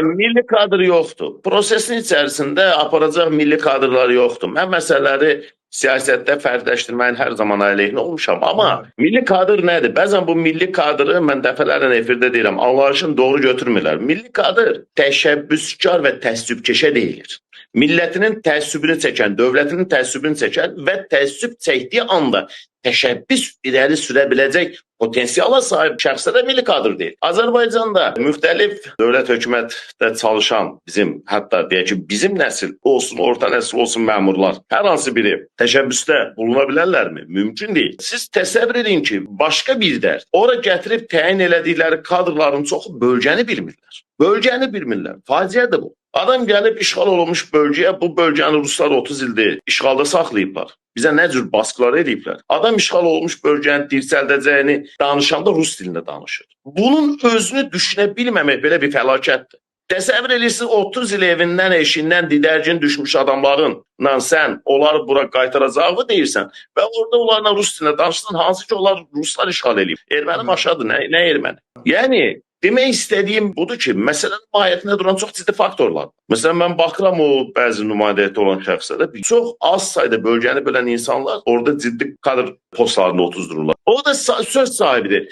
Milli kadr yoxdur. Prosesin içərisində aparacaq milli kadrlar yoxdur. Mən məsələləri siyasətdə fərdləşdirməyin hər zaman əleyhinə olmuşam. Amma milli kadr nədir? Bəzən bu milli kadrı mən dəfələrlə efirdə deyirəm, anlayışını doğru götürmürlər. Milli kadr təşəbbüskar və təəssübkeşə deyilir. Millətinin təəssübünü çəkən, dövlətinin təəssübünü çəkən və təəssüb çəkdiyi anda təşəbbüs irəli sürə biləcək potensiala sahib şəxsə də milli kadr deyil. Azərbaycanda müxtəlif dövlət hökumətdə çalışan bizim, hətta deyək ki, bizim nəsil olsun, orta nəsil olsun məmurlar, hər hansı biri təşəbbüsdə buluna bilərlərmi? Mümkün deyil. Siz təsəvvür edin ki, başqa bir dərd. Ora gətirib təyin elədikləri kadrların çoxu bölgəni bilmirlər. Bölgəni bilmirlər. Faciədir bu. Adam gəlib işğal olunmuş bölgəyə, bu bölgəni ruslar 30 ildir işğalda saxlayıblar. Bizə nə cür baskılar ediblər. Adam işğal olmuş bölgəni dirçəldəcəyini danışanda rus dilində danışır. Bunun özünü düşünə bilməmək belə bir fəlakətdir. Təsəvvür edirsiniz 30 il evindən, eşindən didərgin düşmüş adamlarınla sən onları bura qaytaracağını deyirsən və orada onlarla rus dilində danışsan, hansı ki onlar ruslar işğal edib. Erməni maşadır, nə erməni? Yəni demək istədiyim budur ki, məsələnin mahiyyətində duran çox ciddi faktorlar. Məsələn, mən baxıram o bəzi nümayəndəlikdə olan şəxslərə, çox az sayda bölgəni bölən insanlar orada ciddi kadr postlarında otuzdururlar. O da söz sahibidir.